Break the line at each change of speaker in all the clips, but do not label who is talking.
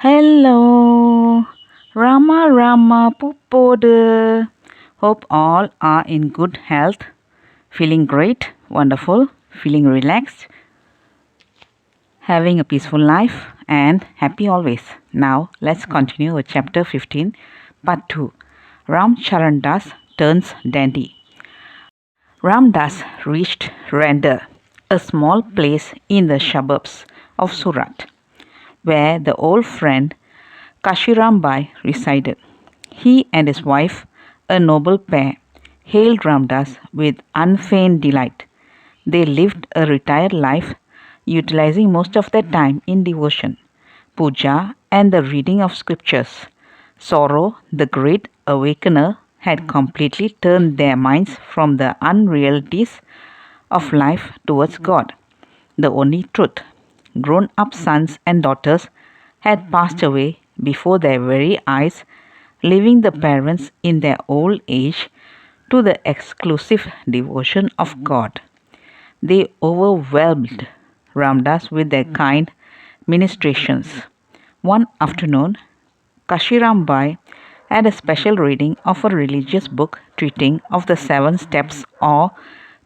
Hello, Rama Rama Pupodu. Hope all are in good health, feeling great, wonderful, feeling relaxed, having a peaceful life, and happy always. Now, let's continue with chapter 15, part 2. Ramcharandas turns dandy. Ramdas reached Randa, a small place in the suburbs of Surat, where the old friend Kashirambai resided. He and his wife, a noble pair, hailed Ramdas with unfeigned delight. They lived a retired life, utilizing most of their time in devotion, puja, and the reading of scriptures. Sorrow, the great awakener, had completely turned their minds from the unrealities of life towards God, the only truth. Grown up sons and daughters had passed away before their very eyes, leaving the parents in their old age to the exclusive devotion of God. They overwhelmed Ramdas with their kind ministrations. One afternoon, Kashirambai had a special reading of a religious book treating of the 7 steps or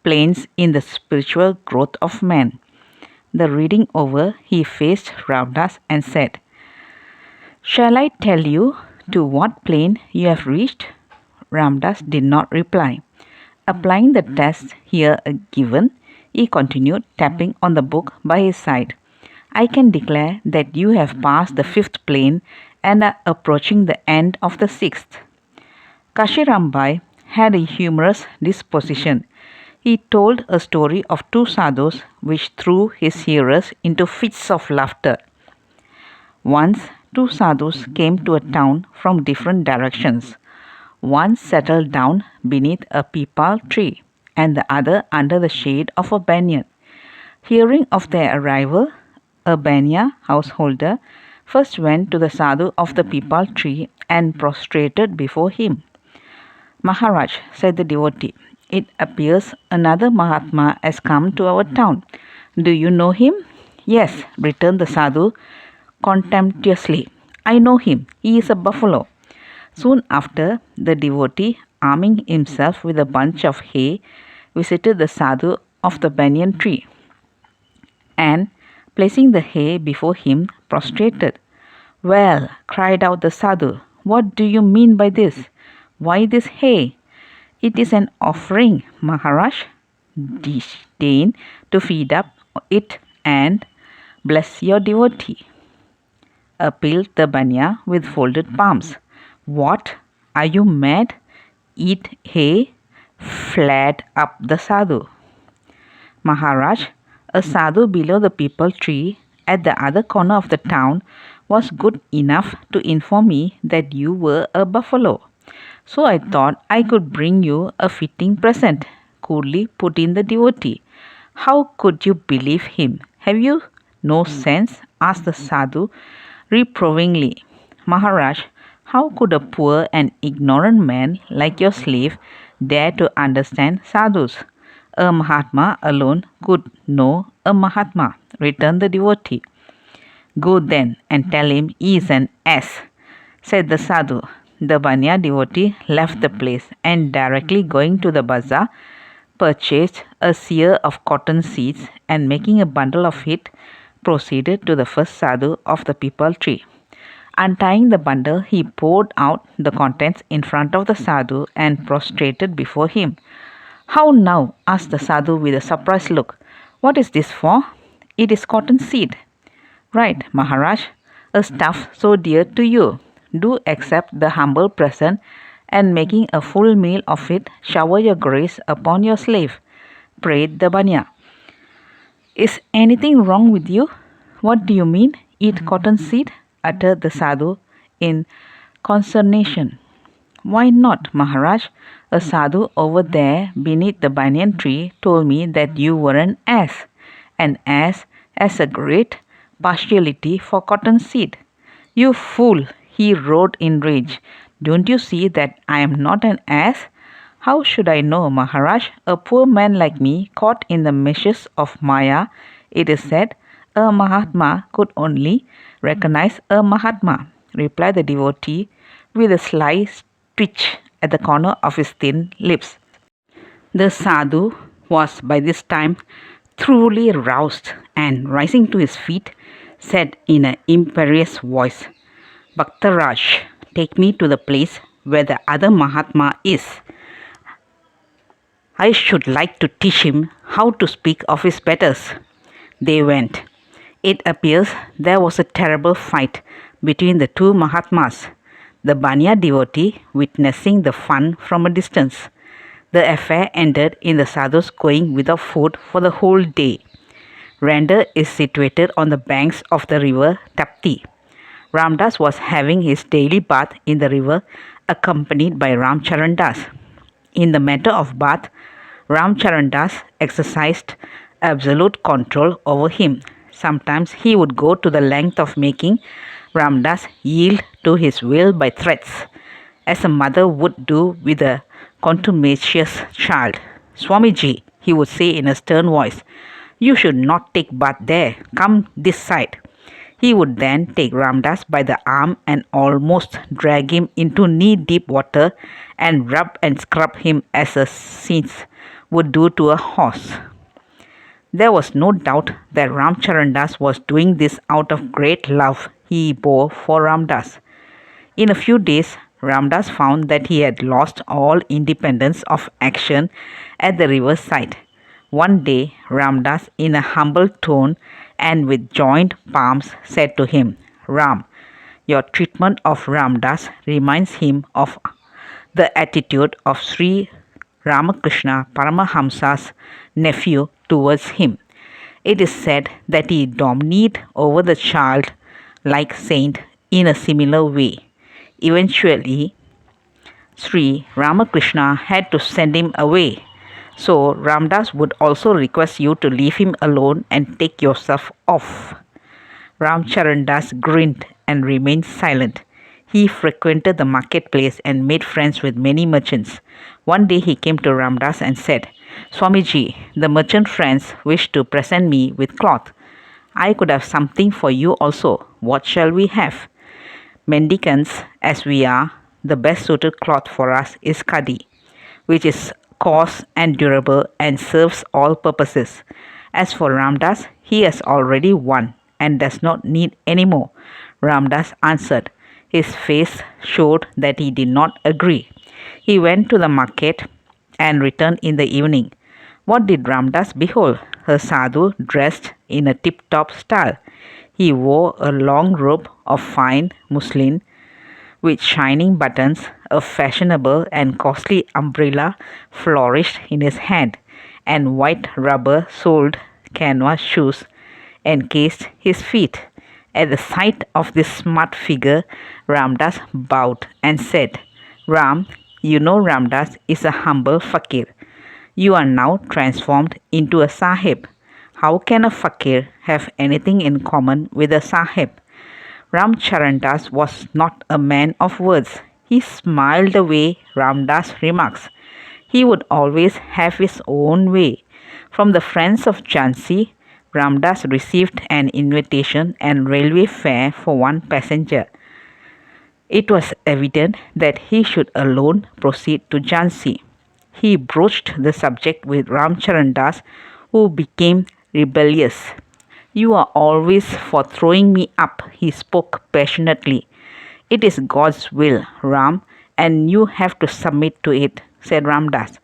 planes in the spiritual growth of man. The reading over, he faced Ramdas and said, "Shall I tell you to what plane you have reached?" Ramdas did not reply. Applying the test here given, he continued, tapping on the book by his side. "I can declare that you have passed the 5th plane and are approaching the end of the 6th. Kashirambai had a humorous disposition. He told a story of 2 sadhus which threw his hearers into fits of laughter. Once, 2 sadhus came to a town from different directions. One settled down beneath a peepal tree, and the other under the shade of a banyan. Hearing of their arrival, a banya householder first went to the sadhu of the peepal tree and prostrated before him. "Maharaj," said the devotee, "it appears another Mahatma has come to our town. Do you know him?" "Yes," returned the sadhu contemptuously. "I know him. He is a buffalo." Soon after, the devotee, arming himself with a bunch of hay, visited the sadhu of the banyan tree and, placing the hay before him, prostrated. "Well," cried out the sadhu, "what do you mean by this? Why this hay?" "It is an offering, Maharaj. Deign to feed up it and bless your devotee," appealed the banya with folded palms. "What? Are you mad? Eat hay?" flared up the sadhu. "Maharaj, a sadhu below the peepal tree at the other corner of the town was good enough to inform me that you were a buffalo. So I thought I could bring you a fitting present," coolly put in the devotee. "How could you believe him? Have you no sense?" asked the sadhu reprovingly. "Maharaj, how could a poor and ignorant man like your slave dare to understand sadhus? A Mahatma alone could know a Mahatma," returned the devotee. "Go then and tell him he is an ass," said the sadhu. The banya devotee left the place and, directly going to the bazaar, purchased a seer of cotton seeds and, making a bundle of it, proceeded to the first sadhu of the peepal tree. Untying the bundle, he poured out the contents in front of the sadhu and prostrated before him. "How now?" asked the sadhu with a surprised look. "What is this for?" "It is cotton seed." "Right, Maharaj, a stuff so dear to you. Do accept the humble present and, making a full meal of it, shower your grace upon your slave," prayed the banya. "Is anything wrong with you?" "What do you mean, eat cotton seed?" uttered the sadhu in consternation. "Why not, Maharaj? A sadhu over there beneath the banyan tree told me that you were an ass. An ass has a great partiality for cotton seed." "You fool!" he roared in rage. "Don't you see that I am not an ass?" "How should I know, Maharaj? A poor man like me, caught in the meshes of Maya, it is said, A Mahatma could only recognize a Mahatma, replied the devotee with a sly twitch at the corner of his thin lips. The sadhu was by this time thoroughly roused and, rising to his feet, said in an imperious voice, Bhaktaraj, take me to the place where the other Mahatma is. I should like to teach him how to speak of his betters. They went. It appears there was a terrible fight between the two Mahatmas, the Banya devotee witnessing the fun from a distance. The affair ended in the sadhus going without food for the whole day. Randa is situated on the banks of the river Tapti. Ramdas was having his daily bath in the river accompanied by Ramcharandas. In the matter of bath, Ramcharandas exercised absolute control over him. Sometimes he would go to the length of making Ramdas yield to his will by threats, as a mother would do with a contumacious child. Swamiji, he would say in a stern voice, you should not take bath there. Come this side. He would then take Ramdas by the arm and almost drag him into knee-deep water and rub and scrub him as a saint would do to a horse. There was no doubt that Ramcharandas was doing this out of great love he bore for Ramdas. In a few days, Ramdas found that he had lost all independence of action at the riverside. One day, Ramdas, in a humble tone and with joined palms, said to him, Ram, your treatment of Ramdas reminds him of the attitude of Sri Ramakrishna Paramahamsa's nephew towards him. It is said that he dominated over the child like saint in a similar way. Eventually, Sri Ramakrishna had to send him away. So Ramdas would also request you to leave him alone and take yourself off. Ramcharandas grinned and remained silent. He frequented the marketplace and made friends with many merchants. One day he came to Ramdas and said, Swamiji, the merchant friends wish to present me with cloth. I could have something for you also. What shall we have? Mendicants, as we are, the best suited cloth for us is khadi, which is coarse and durable and serves all purposes. As for Ramdas, he has already one and does not need any more. Ramdas answered. His face showed that he did not agree. He went to the market and returned in the evening. What did Ramdas behold? A sadhu dressed in a tip-top style. He wore a long robe of fine muslin with shining buttons. A fashionable and costly umbrella flourished in his hand, and white rubber-soled canvas shoes encased his feet. At the sight of this smart figure, Ramdas bowed and said, Ram, you know Ramdas is a humble fakir. You are now transformed into a sahib. How can a fakir have anything in common with a sahib? Ramcharandas was not a man of words. He smiled away Ramdas' remarks. He would always have his own way. From the friends of Jhansi, Ramdas received an invitation and railway fare for one passenger. It was evident that he should alone proceed to Jhansi. He broached the subject with Ramcharandas, who became rebellious. You are always for throwing me up, he spoke passionately. It is God's will, Ram, and you have to submit to it, said Ramdas.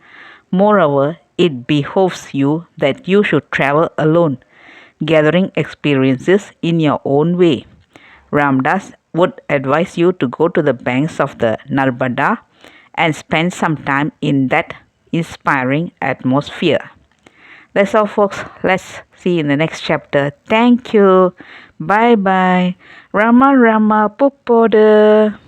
Moreover, it behoves you that you should travel alone, gathering experiences in your own way. Ramdas would advise you to go to the banks of the Narbada and spend some time in that inspiring atmosphere. That's all, folks. Let's see you in the next chapter. Thank you. Bye bye. Rama Rama Pupoda.